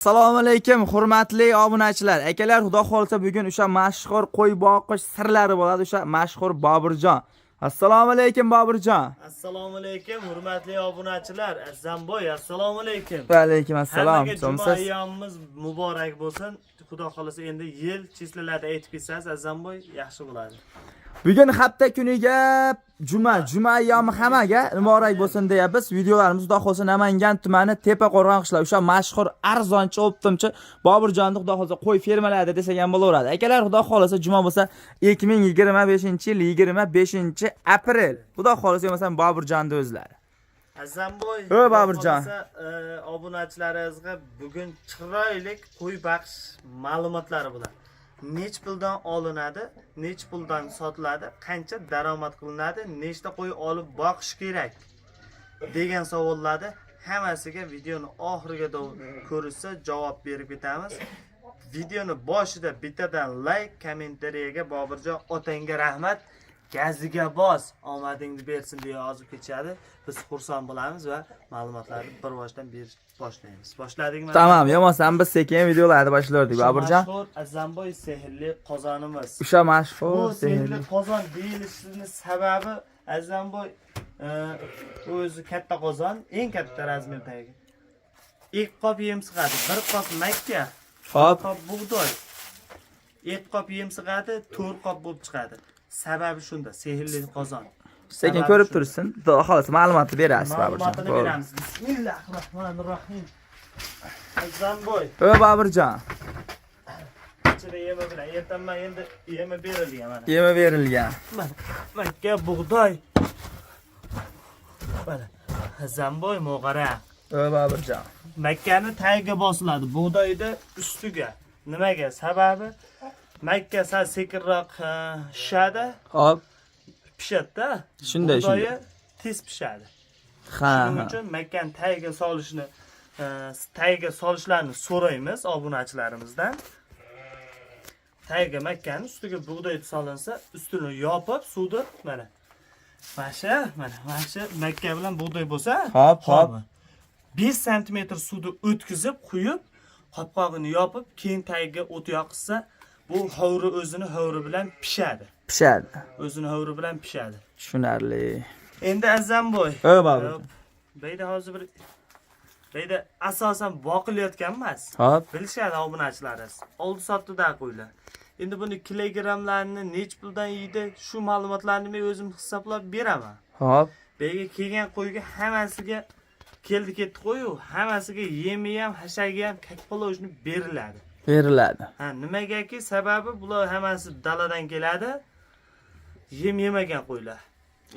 Assalomu alaykum, hurmatli obunachilar. Akalar, xudo xolsa bugun o'sha mashhur qo'y boqish sirlari bo'ladi, o'sha mashhur Boburjon. Assalomu alaykum Boburjon. Assalomu alaykum, hurmatli obunachilar. Azamboy, assalomu alaykum. Va alaykum assalom. Juma ayyomimiz muborak bo'lsin. Xudo xolasa endi yil chislalarda aytib ketsangiz, Azamboy yaxshi bo'ladi. Bugun hafta kuniga juma ayyomi hammaga muborak bo'lsin deyapmiz. Videolarimiz xudo xolsa Namangan tumani Tepa-Qo'rg'on qishloq o'sha mashhur arzonchi optimchi Boburjonni xudo xolsa qo'y fermalarida desak ham bo'laveradi. Akalar, xudo xolasa juma bo'lsa 2025-yil 25-aprel. Xudo xolasa bo'lmasa Boburjonni o'zlari. Azamboy, Boburjon. Obunachilaringizga bugun chiroyli qo'y baqish ma'lumotlari bilan nech puldan olinadi, nech puldan sotiladi, qancha daromad qilinadi, nechta qo'y olib boqish kerak degan savollarni hammasiga videoni oxiriga ko'rishsa javob berib ketamiz. Videoni boshida bittadan like, kommentariyaga Boburjon otangga rahmat, gaziga bos, omadingni bersin deya yozib ketishadi. Biz xursand bo'lamiz va ma'lumotlarni bir boshdan boshlaymiz. Boshladikmi? Tamam, yomonsan biz sekin videolarni boshlardik Boburjon. Mashhur Azamboy sehrli qozonimiz. O'sha mashhur Bu sehrli qozon deyilishining sababi Azamboy o'zi katta qozon, eng katta razmerdagi. 2 qop yem sig'adi, 1 qop makka, 1 qop bug'doy. 2 qop yem sig'adi, 4 qop bo'lib chiqadi. Sababi shunda, sehrli qozon. Sekin ko'rib tursin, xudo xolasa ma'lumotni berasiz Boburjon. Ma'lumotini beramiz. Bismillahirrohmanirrohim. Azamboy. Boburjon. Ichida yemi bilan ertanman endi yemi berilgan mana. Yemi berilgan. Makka bug'doy. Mana. Azamboy mo'g'ara. Boburjon. Makkani tagiga bosiladi, bug'doyni ustiga. Nimaga? Sababi Makka sal sekinroq shishadi. Hop. Pishadi-da. Shunday. Tez pishadi. Shuning uchun Makkani tagiga solishlarini so'raymiz obunachilarimizdan. Tagiga Makkani ustiga bug'doy solinsa, ustini yopib, suvni mana. Mana shu Makka bilan bug'doy bo'lsa, hop. 5 sm suvni o'tkazib, quyib, qopqog'ini yopib, keyin tagiga o't yoqsa, bu hovri o'zini hovri bilan pishadi. O'zini hovri bilan pishadi. Tushunarli. Endi Azamboy. Boburjon. Beyda hozir Beyda asosan boqilayotgan emas. Hop. Bilishadi obunachilaringiz. Oldi sotdida qo'ylar. Endi buni kilogrammlarini nech puldan yeydi, shu ma'lumotlarni men o'zim hisoblab beraman. Hop. Beyga kelgan qo'yga hammasiga keldi-ketdi qo'yu, hammasiga yemi ham, hashagi ham, kakpolovishni beriladi. Ha, nimagaki sababi bular hammasi daladan keladi. Yem yemagan qo'ylar.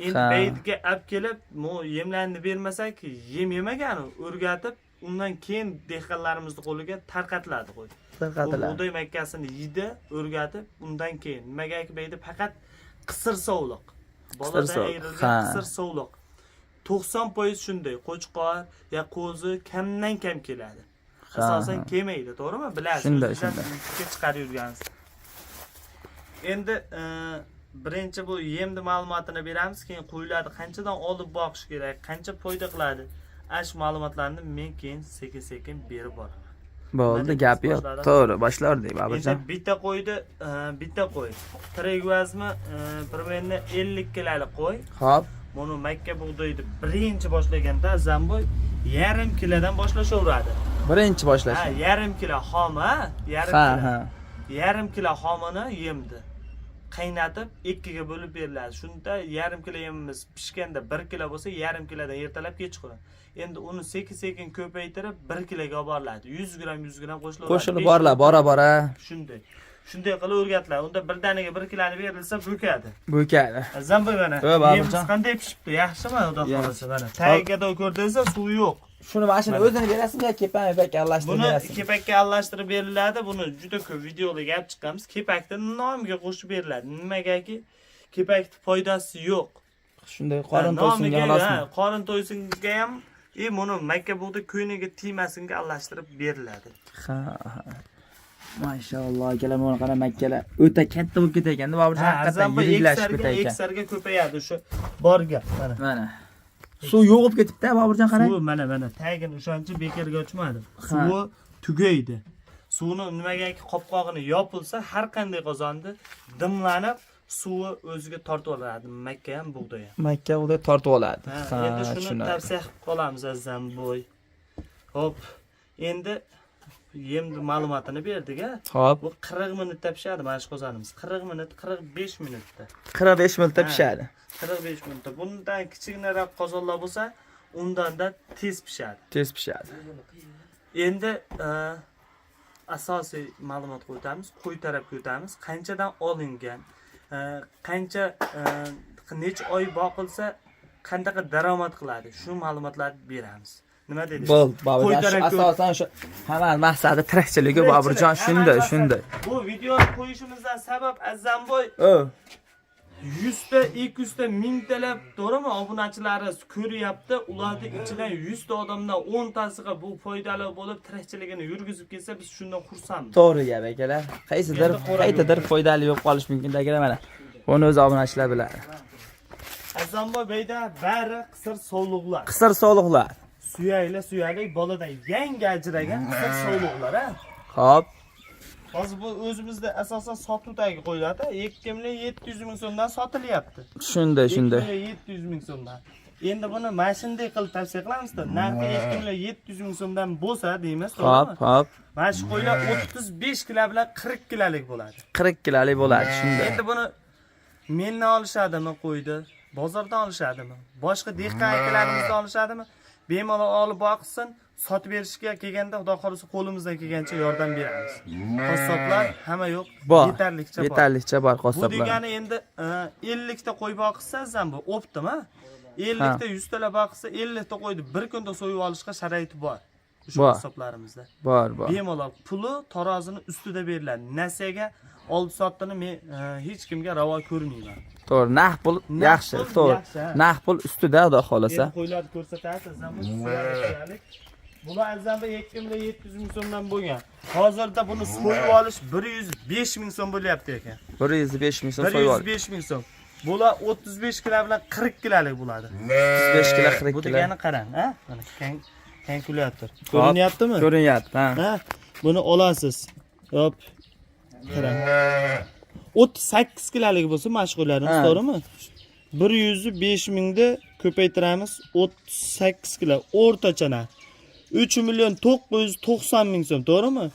Endi beytga olib kelib, yemlarni bermasak, yem yemagan o'rgatib, undan keyin dehqonlarimizning qo'liga tarqatiladi qo'y. Bug'doy makkasini yeydi, o'rgatib, undan keyin nimagaki beyda faqat qisir sovliq. Boladan ayrilgan qisir sovliq. 90% shunday, qo'chqor ya qo'zi kamdan kam keladi. Asosan kelmaydi, to'g'rimi? Bilasiz. Shunday. Chiqarib yurgansiz. Endi birinchi bu yemni ma'lumotini beramiz, keyin qo'ylarni qanchadan olib boqish kerak, qancha foyda qiladi. Ash ma'lumotlarni men keyin sekin berib boraman. Bo'ldi, gap yo'q. To'g'ri, boshlardik Boburjon. Endi bitta qo'y. Tirik vazni примерно 50 kiloli qo'y. Hop. Buni Makka bug'doyni birinchi boshlaganda Zamboy 1,5 kilodan boshlashaveradi. Birinchi boshlash. 1,5 kilo xoma, 1,5 kilo xomini yemdi. Qaynatib 2 ga bo'lib beriladi. Shunda 1,5 kilo yemimiz pishganda 1 kilo bo'lsa, 1,5 kilodan ertalab kechqurun. Endi uni sekin ko'paytirib 1 kiloga olib boriladi. 100 gram qo'shiladi. Qo'shilib boriladi, bora. Shunday qilib o'rgatiladi. Unda birdaniga 1 kiloni berilsa, bo'kadi. Zamboy mana. Yemimiz qanday pishibdi? Yaxshimi? Xudo xolasa mana. Tagiga ko'rdingizmi, suvi yo'q. Shuni mashina o'zini berasizmi, kepak aralashtirib berasizmi? Buni kepakka aralashtirib beriladi. Buni juda ko'p videolarga gap chiqqanmiz. Kepakni nomiga qo'shib beriladi. Nimagaki kepakning foydasi yo'q. Shunday qorin to'ysinga olasizmi? Qorin to'ysinga ham buni Makka bug'doy ko'yniga tiymasinga aralashtirib beriladi. Mashalloh, akalar, mana qara Makkalar o'ta katta bo'lib ketayotganda, Boburjon haqiqatan yirilashib ketayotgan. Eksarga ko'payadi shu borga. Mana. Suv yo'g'ib ketibdi, Boburjon qarang. Suv mana tagini o'shancha bekarga ochmadim. Suvi tugaydi. Suvni nimagaki qopqog'ini yopilsa, har qanday qozonni dimlanib, suvi o'ziga tortib oladi. Makka ham, bug'doy ham. Makka bug'doy tortib oladi. Endi shuni tavsiya qilib qolamiz azizam bo'y. Hop, endi yemni ma'lumotini berdik-a. Hop. Bu 40 minutda pishadi mana shu qozonimiz. 40 minut, 45 minutda. 45 minutda pishadi. 45 minutda. Bundan kichikroq qozonlar bo'lsa, undan-da tez pishadi. Tez pishadi. Endi asosiy ma'lumot qo'yamiz, qo'y tarafga o'tamiz. Qanchadan olingan, qancha necha oy boqilsa qanday daromad qiladi, shu ma'lumotlarni beramiz. Nima dedingiz? Bo'l, Boburjon, asosan shu hamma maqsadi tirikchiligi Boburjon, shunday. Bu videoni qo'yishimizdan sabab Azamboy 100 ta, 200 ta, mingtalab to'g'rimi obunachilarimiz ko'ryapti. Ularning ichidan 100 ta odamdan 10 tasiga bu foydali bo'lib tirikchiligini yurgizib kelsa, biz shundan xursandmiz. To'g'ri gap akalar. Qaysidir foydali bo'lib qolish mumkin akalar mana. Buni o'z obunachilar biladi. Azamboy beyda bari qisir sog'liqlar. Qisir sog'liqlar. Suyaylik boladan yangi ajragan qisir sog'liqlar, ha. Xo'p. Hozir bu o'zimizda asosan sotuvdagi qo'yiladi. 2.700 ming so'mdan sotilyapti. Shunday. 2.700 ming so'mdan. Endi buni mashinday qilib tavsiya qilamiz-da. Narxi 2.700 ming so'mdan bo'lsa deymiz, to'g'rimi? Hop. Mana shu qo'ylar 35 kilo bilan 40 kilolik bo'ladi. 40 kilolik bo'ladi, shunday. Endi buni mendan olishadimi qo'ydi? Bozordan olishadimi? Boshqa dehqon akalarimizdan olishadimi? Bemalol olib boqsin, sotib berishga kelganda xudo xolisa qo'limizdan kelgancha yordam beramiz. Qassoblar hamma yo'q, yetarlicha bor qassoblar. Bu degani endi 50 ta qo'y boqsangiz ham bu optim-a? 50 ta 100 ta boqsa 50 ta qo'yni bir kunda so'yib olishga sharoiti bor. Shu qassoblarimizda. Bor. Bemalol puli tarozini ustida beriladi. Nasiyaga olib sotdini men hech kimga ravo ko'rmayman. To'g'ri, naq pul yaxshi, to'g'ri. Naq pul ustida xudo xolasa. Qo'ylarni ko'rsatasiz, bular azamba 2.700 ming so'mdan bo'lgan. Hozirda buni so'yib olish 105 ming so'm bo'lyapti ekan. 105 ming so'm so'yib olish. 105 ming so'm. Bular 35 kilo bilan 40 kilolik bo'ladi. 35 kilo 40 kilo. Bu degani qarang, ha? Mana kalkulyator. Ko'rinyaptimi? Ko'rinyapti, ha. Buni olasiz. Hop. Qarang. 38 kilolik bo'lsa mashg'ullarimiz, to'g'rimi? 105 mingni ko'paytiramiz, 38 kilo o'rtachana. 3.990 ming so'm, to'g'rimi?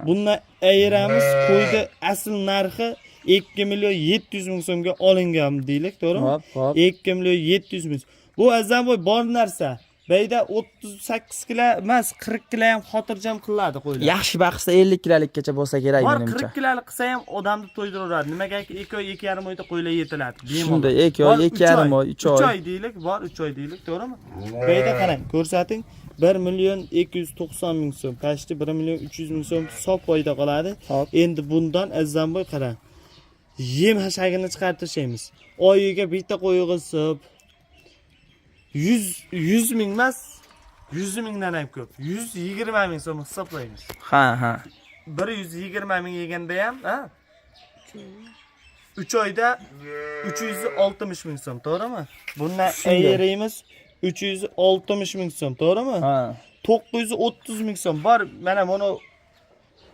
Bundan ayiramiz, qo'ydi asl narxi 2.700 ming so'mga olingan deylik, to'g'rimi? 2.700 ming. Bu Azamboy bor narsa. Beyda 38 kilo emas, 40 kilo ham xotirjam qiladi qo'ylar. Yaxshi baqsa 50 kilolikgacha bo'lsa kerak menimcha. 40 kilolik qilsa ham odamni to'ydiraveradi. Nimagaki 2 oy, 2,5 oyda qo'ylar yetiladi. Shunday 2 oy, 2,5 oy, 3 oy. 3 oy deylik, bor 3 oy deylik, to'g'rimi? Beyda qarang, ko'rsating. 1.290 ming so'm, pashti 1.300 ming so'm hisob foyda qoladi. Endi bundan Azamboy qarang. Yem hashagini chiqartirishamiz. Oyiga bitta qo'yg'izib 100 ming emas, 100 mingdan ham ko'p. 120 ming so'm hisoblaymiz. Ha. 120 ming yeganda ham, ha? 3 oyda 360 ming so'm, to'g'rimi? Bundan ayiramiz 360 ming so'm, to'g'rimi? Ha. 930 ming so'm bor. Mana buni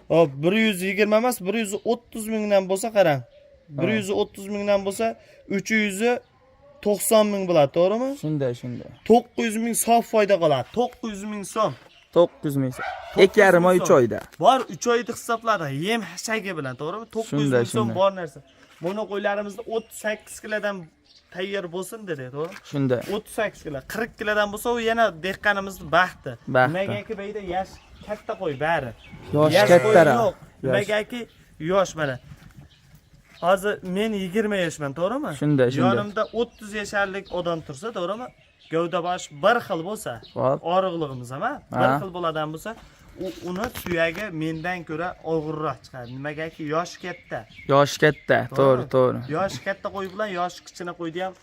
120 emas, 130 mingdan bo'lsa qarang. 130 mingdan bo'lsa 390 ming bo'ladi, to'g'rimi? Shunday. 900 ming sof foyda qoladi. 900 ming so'm. 900 ming so'm. 2,5 oy 3 oyda. Bor 3 oyda hisobladi. Yem hashagi bilan, to'g'rimi? 900 ming so'm bor narsa. Buni qo'ylarimizda 38 kilodan tayyor bo'lsin dedi, to'g'ri? Shunday. 38 kilo, 40 kilodan bo'lsa u yana dehqonimizning baxti. Nimagaki beyda yosh katta qo'y bari. Yosh kattaroq. Nimagaki yosh mana. Hozir men 20 yoshman, to'g'rimi? Shunday. Yonimda 30 yoshlik odam tursa, to'g'rimi? Gavda bosh bir xil bo'lsa, og'riqligimiz ham bir xil bo'ladigan bo'lsa, uni suyagi mendan ko'ra og'irroq chiqadi. Nimagaki yosh katta. To'g'ri. Yosh katta qo'y bilan yosh kichkina qo'yni ham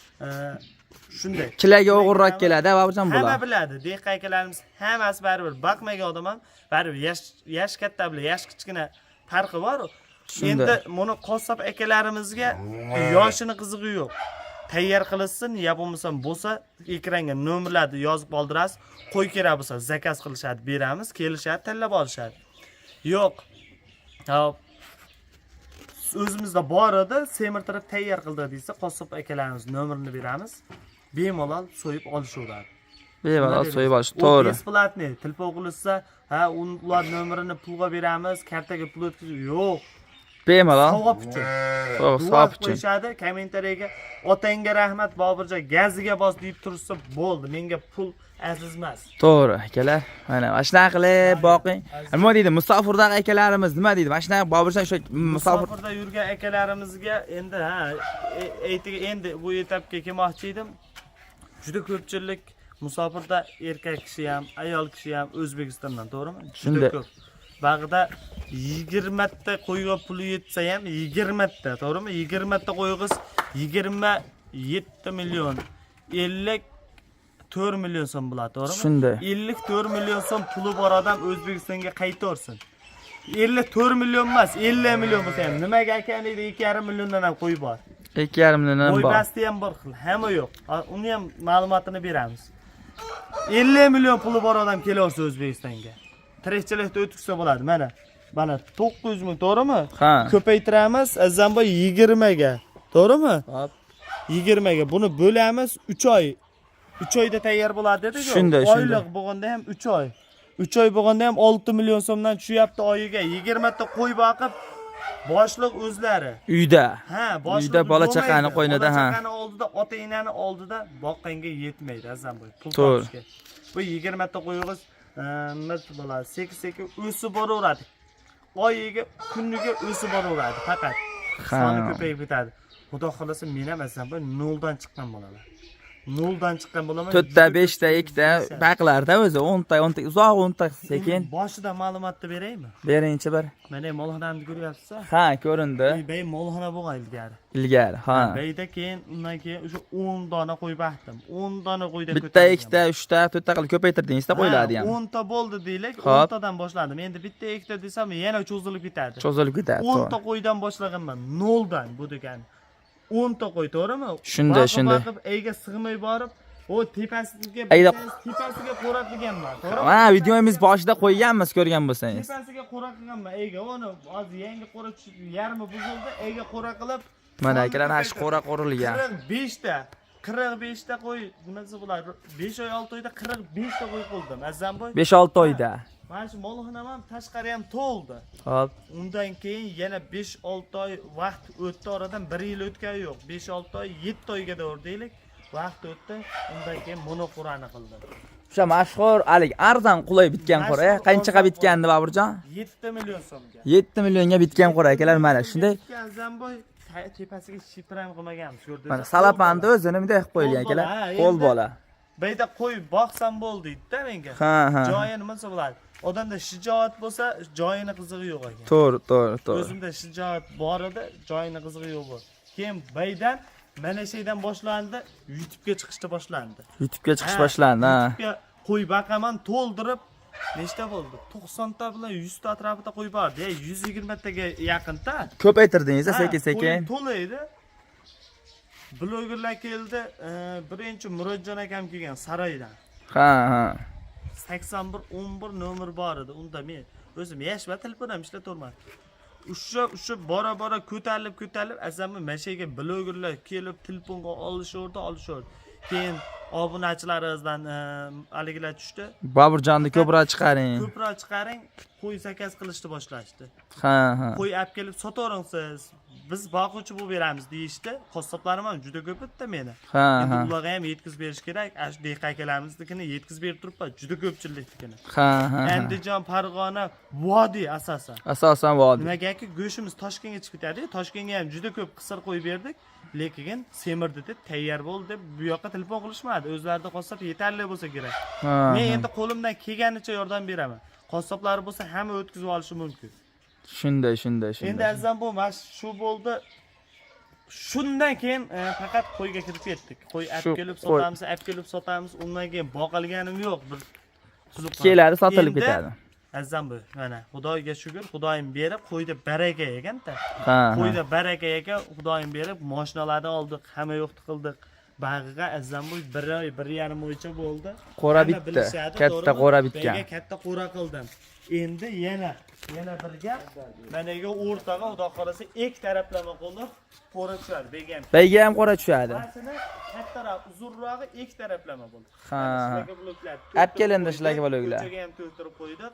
shunday. Kilaga og'irroq keladi, Boburjon bular. Hamma biladi. Dehqon akalarimiz hammasi baribir baqmagan odam ham baribir yosh katta bilan yosh kichkina farqi bor. Endi buni qassob akalarimizga yoshini qizig'i yo'q. Tayyor qilinsin, ya bo'lmasa bo'lsa ekranga nomerlarni yozib oldirasiz. Qo'y kerak bo'lsa zakaz qilishadi, beramiz, kelishadi, tanlab olishadi. Yo'q. Hop. O'zimizda bor edi, semirtirib tayyor qildi desa, qassob akalarimiz nomerini beramiz. Bemalol so'yib olishaveradi. Bemalol so'yib olish, to'g'ri. Besplatniy, telefon qilsa, ha, ular nomerini pulga beramiz, kartaga pul o'tkazib, yo'q. Bemalol. Savob uchun. Savob uchun. Qo'yishadi, kommentariyaga otangga rahmat, Boburjon gaziga bos deb tursa bo'ldi. Menga pul azizmas. To'g'ri, akalar. Mana shunaqa qilib boqing. Nima deydi? Musofirdagi akalarimiz nima deydi? Mana shunaqa Boburjon o'sha musofirda yurgan akalarimizga endi endi bu etapga kelmoqchi edim. Juda ko'pchilik musofirda erkak kishi ham, ayol kishi ham O'zbekistondan, to'g'rimi? Juda ko'p. Bag'da 20 ta qo'yga puli yetsa ham 20 ta, to'g'rimi? 20 ta qo'ygiz 27 million, 54 million so'm bo'ladi, to'g'rimi? Shunday. 54 million so'm puli bor odam O'zbekistonga qaytarsin. 54 million emas, 50 million bo'lsa ham nimaga ekan deydi, 2,5 milliondan ham qo'y bor. 2,5 milliondan bor. Qo'y basti ham bir xil, hamma yo'q. Uni ham ma'lumotini beramiz. 50 million puli bor odam kelaversa O'zbekistonga. Tirikchilikda o'tkazsa bo'ladi. Mana 900 ming, to'g'rimi? Ha. Ko'paytiramiz, Azamboy 20 ga, to'g'rimi? Hop. 20 ga. Buni bo'lamiz 3 oy. 3 oyda tayyor bo'ladi dedi-ku. Shunday. Oylik bo'lganda ham 3 oy. 3 oy bo'lganda ham 6 million so'mdan tushyapti oyiga. 20 ta qo'y boqib boshliq o'zlari. Uyda. Ha, boshliq. Uyda bola chaqani qo'ynida, ha. Bola chaqani oldida, ota-enani oldida boqqanga yetmaydi Azamboy. Pul To'g'ri. topishga. Bu 20 ta qo'yimiz nima bo'ladi? Sekin-sekin o'sib boraveradi. Oyiga, kuniga o'sib boraveradi faqat. Soni ko'payib ketadi. Xudo xolasa men ham Azamboy 0 dan chiqqan bo'laman. 0 dan chiqqan bo'laman. 4 ta, 5 ta, 2 ta baqlarda o'zi 10 ta, uzoq 10 ta sekin. Boshida ma'lumotni beraymi? Beringchi bir. Mana molxonani ko'ryapsiz-a? Ha, ko'rindi. Bey molxona bo'lgan ilgari. Ilgari, ha. Beyda keyin undan keyin o'sha 10 dona qo'y baqdim. 10 dona qo'ydan Bitta, 2 ta, 3 ta, 4 ta qilib ko'paytirdingizda qo'yiladi ham. 10 ta bo'ldi deylik, 10 tadan boshladim. Endi bitta, 2 ta desam yana cho'zilib ketadi. Cho'zilib ketadi. 10 ta qo'ydan boshlaganman, 0 dan bu degani. 10 ta qo'y, to'g'rimi? Shunday. Baqib, eyga sig'may borib, o tepasiga qo'ra qilganman, to'g'rimi? Mana videomiz boshida qo'yganmiz, ko'rgan bo'lsangiz. Tepasiga qo'ra qilganman, eyga uni hozir yangi qo'ra tushib, yarmi buzildi, eyga qo'ra qilib, mana akalar hash qo'ra qurilgan. 45 ta qo'y, nimasi bo'ladi? 5 oy 6 oyda 45 ta qo'y qildim, Azamboy. 5-6 oyda. Mana shu molxonam ham tashqari ham to'ldi. Hop. Undan keyin yana 5-6 oy vaqt o'tdi, oradan 1 yil o'tgani yo'q. 5-6 oy, 7 oyga doğru deylik. Vaqt o'tdi, undan keyin monoqurani qildim. O'sha mashhur alik arzon qulay bitgan qora, qanchaga bitgandi Boburjon? 7 million so'mga. 7 millionga bitgan qora akalar mana shunday. Zamboy tepasiga shifra ham qilmaganmiz, ko'rdingiz. Mana salapanni o'zini bunday qilib qo'yilgan akalar. Qo'l bola. Beyda qo'y boqsam bo'ldi deydi-da menga. Ha. Joyi nimasi bo'ladi? Odamda shijoat bo'lsa, joyini qizig'i yo'q ekan. To'g'ri. O'zimda shijoat bor edi, joyini qizig'i yo'q bo'ldi. Keyin beydan mana shaydan boshlandi, YouTube'ga chiqishda boshlandi. YouTube'ga chiqish boshlandi, ha. YouTube'ga qo'y baqaman to'ldirib, nechta bo'ldi? 90 ta bilan 100 ta atrofida qo'y bor. 120 taga yaqinda. Ko'paytirdingiz sekin-sekin. To'laydi. Blogerlar keldi, birinchi Murodjon akam kelgan Saroydan. Ha. 81 11 nomer bor edi. Unda men o'zim yashba telefon ham ishlatorman. O'sha bora ko'tarilib, Azamboy mashaga blogerlar kelib telefonga olishaverdi. Keyin obunachilarimizdan aligilar tushdi. Boburjonni ko'proq chiqaring. Qo'y zakaz qilishni boshlashdi. Ha. Qo'y olib kelib sotavering siz. Biz boquvchi bo'lib beramiz deyishdi. Qassoblarim ham juda ko'p edi meni. Endi ularga ham yetkazib berish kerak. Ash DQKlarimizdikini yetkazib berib turibman, juda ko'pchiliknikini. Ha. Andijon, Farg'ona, Vodiy asosan. Asosan Vodiy. Nimagaki go'shimiz Toshkentga chiqib ketadi. Toshkentga ham juda ko'p qisir qo'y berdik. Lekin semirdi deb tayyor bo'ldi deb bu yoqqa telefon qilishmadi. O'zlarida qassob yetarli bo'lsa kerak. Men endi qo'limdan kelganicha yordam beraman. Qassoblari bo'lsa hamma o'tkazib olishi mumkin. Shunday. Endi azam bu shu bo'ldi. Shundan keyin faqat qo'yga kirib ketdik. Qo'y olib kelib sotamiz, undan keyin boqilganim yo'q. Bir tuzuq keladi, sotilib ketadi. Azam bu, mana Xudoga shukr, Xudoyim berib, qo'yda baraka ekan-da. Ha. Qo'yda baraka ekan, Xudoyim berib, mashinalarni oldik, hamma yo'qni qildik. bag'iga azamboy 1.5 oycha bo'ldi. Qo'ra Hamma bitdi. bilishadi, Katta to'g'rimi? qo'ra bitgan. Bega katta qo'ra qildim. Endi yana bir gap. Managa o'rtaga xudo xolasa ek taraflama qilib qo'ra tushadi. Bega ham qo'ra tushadi. Aslida kattaroq, uzunrog'i ek taraflama bo'ldi. Ha. Shularga bloklar. Olib kelindi shularga bloklar. Ko'chaga ham to'ldirib qo'ydik.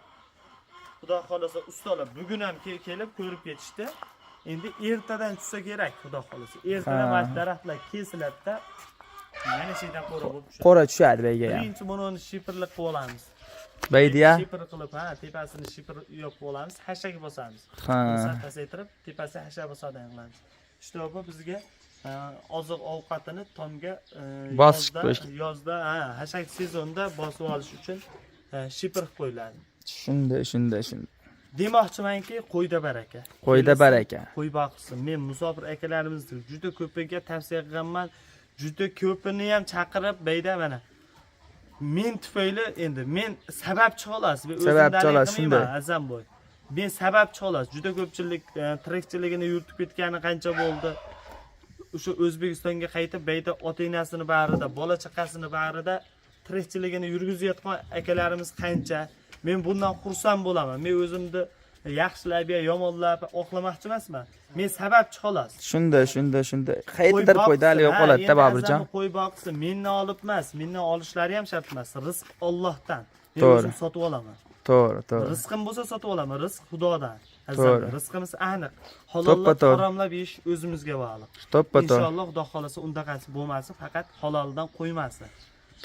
Xudo xolasa ustalar bugun ham kelib ko'rib ketishdi. Endi ertadan tushsa kerak, xudo xolasa. Ertadan mana daraxtlar kesiladi-da. Mana shu yerdan qo'ra bo'lib tushadi. Qo'ra tushadi bega ham. Birinchi buni shipirlik qilib olamiz. Baydiya. Shipir qilib, tepasini shipir yopib olamiz, hashaga bosamiz. Ha. Pasaytirib, tepasi hasha bosadigan qilamiz. Shtobi bizga oziq ovqatini tomga yozda, hashak sezonda bosib olish uchun shipir qilib qo'yiladi. Shunda. Demoqchimanki, qo'yda baraka. Qo'yda baraka. Qo'y boqsin. Men musofir akalarimizni juda ko'piga tavsiya qilganman. Juda ko'pini ham chaqirib, bayda mana. Men tufayli endi men sababchi xolos. Sababchi xolos shunday. Azamboy. Men sababchi xolos. Juda ko'pchilik tirikchiligini yuritib ketgani qancha bo'ldi. O'sha O'zbekistonga qaytib bayda ota-onasini bag'rida, bola chaqasini bag'rida tirikchiligini yurgizayotgan akalarimiz qancha. Men bundan xursand bo'laman. Men o'zimni yaxshilab yo yomonlab oqlamoqchi emasman. Men sababchi xolos. Shunda. Qaytdir qo'ydali yo'q qoladi-da Boburjon. Qo'y boqsin, mendan olib emas, mendan olishlari ham shart emas. Rizq Allohdan. Men o'zim sotib olaman. To'g'ri. Rizqim bo'lsa sotib olaman, rizq Xudodan. Azam, rizqimiz aniq. Halollab, haromlab yeyish o'zimizga bog'liq. Inshaalloh Xudo xolasa undaqasi bo'lmasin, faqat haloldan qo'ymasin.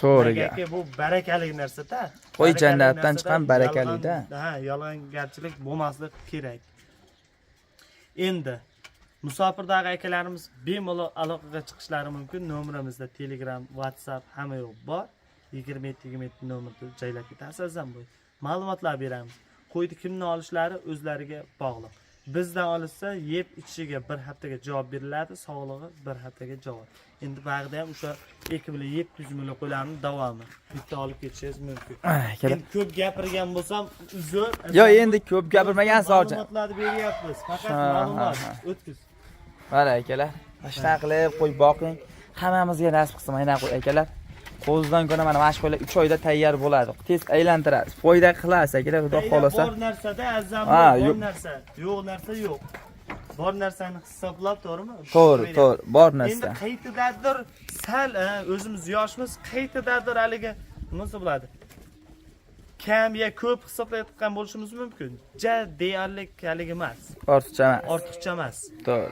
To'g'ri. Negaki bu barakali narsa-da. Qo'y jannatdan chiqqan barakali-da. Yolg'ongarchilik bo'lmasligi kerak. Endi musofirdagi akalarimiz bemalol aloqaga chiqishlari mumkin. Nomerimizda Telegram, WhatsApp hamma yo'q bor. 27 nomerni joylab ketasiz ham bu. Ma'lumotlar beramiz. Qo'yni kimdan olishlari o'zlariga bog'liq. Bizdan olishsa, yeb ichishiga bir haftaga javob beriladi, sog'lig'i bir haftaga javob. Endi bag'da ham o'sha 2700 million qo'ylarni davomi. Bitta olib ketishingiz mumkin. Endi ko'p gapirgan bo'lsam, uzr. Yo'q, endi ko'p gapirmagan savol. Ma'lumotlarni beryapmiz. Faqat ma'lumot o'tkiz. Mana akalar, mashina qilib qo'y boqing. Hammamizga nasib qilsin, mana qo'y akalar. Qo'zidan ko'ra mana mashq qo'ylar 3 oyda tayyor bo'ladi. Tez aylantirasiz. Foyda qilasiz akalar, xudo xolasa. Bor narsada azam bor narsa. Yo'q narsa yo'q. Bor narsani hisoblab, to'g'rimi? To'g'ri, bor narsa. Endi qaytidadir sal o'zimiz yoshmiz, qaytidadir haligi nima bo'ladi? Kam ya ko'p hisoblayotgan bo'lishimiz mumkin. Deyarli haligi emas. Ortiqcha emas. To'g'ri.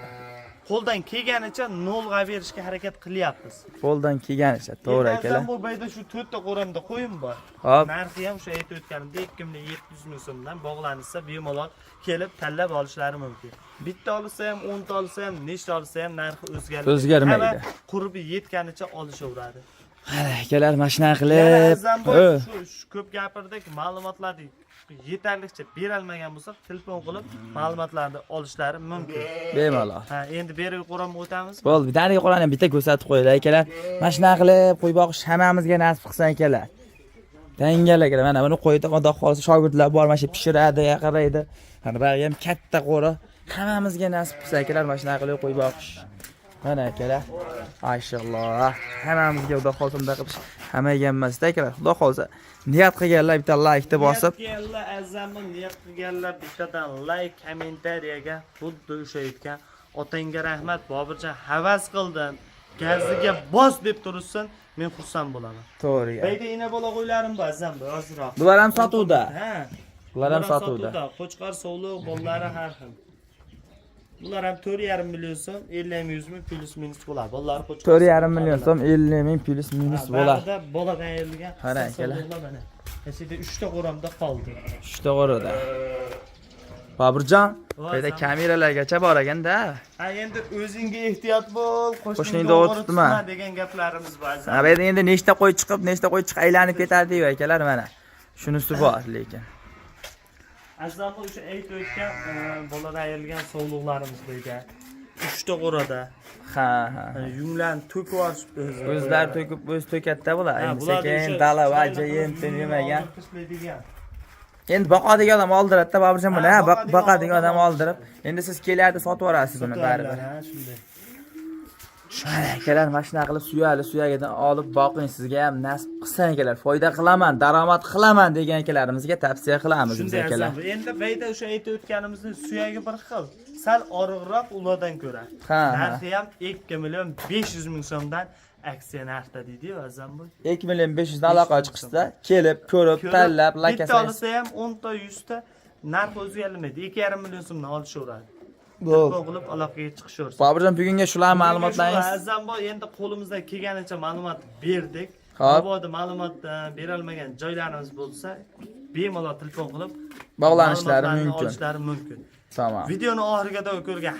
Qo'ldan kelganicha 0 ga berishga harakat qilyapmiz. Qo'ldan kelganicha, to'g'ri akalar. Bu bayda shu 4 ta qo'ramda qo'yim bor. Hop. Narxi ham o'sha aytib o'tganimdek 2700 ming so'mdan bog'lansa bemalol kelib tanlab olishlari mumkin. Bitta olsa ham, 10 ta olsa ham, nechta olsa ham narxi o'zgarmaydi. Qurbi yetganicha olishaveradi. Mana akalar mashina qilib, shu ko'p gapirdik, ma'lumotlarni yetarlicha beralmagan bo'lsa, telefon qilib ma'lumotlarni olishlari mumkin. Bemalol. Endi beri qo'ram o'tamiz. Bo'ldi, bittani qo'lani bitta ko'rsatib qo'yaylik akalar. Mashina qilib qo'y boqish hammamizga nasib qilsin akalar. Dangalaklar, mana buni qo'ydi, xudo xolasa shogirdlar bor, mana shu pishiradi, qaraydi. Mana bu ham katta qo'ra. Hammamizga nasib qilsa akalar, mashina qilib qo'y boqish. Mana akalar. Mashalloh. Hammamizga xudo xolasa bunday qilish hammaga emasda akalar. Xudo xolasa niyat qilganlar bitta like-ni bosib, niyat qilganlar bittadan like, kommentariyaga xuddi o'sha aytgan otangga rahmat, Boburjon havas qildim. Gaziga bos deb tursin, men xursand bo'laman. To'g'ri. Bayda ina bola qo'ylarim bor, azam, ozroq. Bular ham sotuvda. Bular ham sotuvda. Qo'chqor, sovliq, bolalari har xil. Bular ham 4,5 million so'm, 50-100 ming plus minus bo'ladi. Bolalar qo'chqor. 4,5 million so'm, 50 ming plus minus bo'ladi. Ba'zida boladan ayrilgan. Qara akalar. Mana. Aslida 3 ta qo'ramda qoldi. 3 ta qo'rada. Boburjon, qayda kameralargacha bor ekanda. Endi o'zingga ehtiyot bo'l, qo'shningni o'tibmi degan gaplarimiz bor. Bu yerda endi nechta qo'y chiqib aylanib ketadi akalar mana. Shunisi bor lekin. Azam o'sha aytib o'tgan boladan ayrilgan sovliqlarimiz bo'yicha 3 ta qo'rada. Ha. Yunglarni to'kib olishibdi o'zlari to'kib o'z to'katda bular. Endi sekin dala vaja yem yemagan. Endi boqadigan odam oldiradi-da, Boburjon buni, boqadigan odam oldirib, endi siz kelardi sotib olasiz buni baribir. Shunday akalar, mana shunaqa qilib suyagidan olib boqing, sizga ham nasib qilsa akalar, foyda qilaman, daromad qilaman degan akalarimizga tavsiya qilamiz biz akalar. Endi bayda o'sha aytib o'tganimizni suyagi bir xil, sal oriqroq ulardan ko'ra. Narxi ham 2 million 500 ming so'mdan aksiya narxda deydi-yu Azamboy. 2 million 500 dan aloqa chiqsa, kelib, ko'rib, tanlab, bitta olsa ham 10 ta 100 ta narx o'zgarmaydi. 2,5 million so'mdan olishaveradi. Bo'ldi. Qilib aloqaga chiqishaversin. Boburjon, bugunga shular ma'lumotlaringiz. Azamboy, endi qo'limizdan kelganicha ma'lumot berdik. Xo'p. Mabodo ma'lumot berolmagan joylarimiz bo'lsa, bemalol telefon qilib Bog'lanishlari mumkin. Olishlari mumkin. Tamam. Videoni oxiriga ko'rgan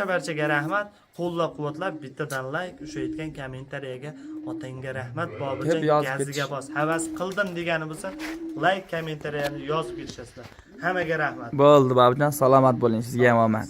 barchaga rahmat. Qo'llab-quvvatlab, bittadan like, o'sha aytgan kommentariyaga otangga rahmat, Boburjon gaziga bos. Havas qildim degani bo'lsa, like, kommentariyani yozib ketishasizlar. Hammaga rahmat. Bo'ldi, Boburjon, salomat bo'ling, sizga ham omad.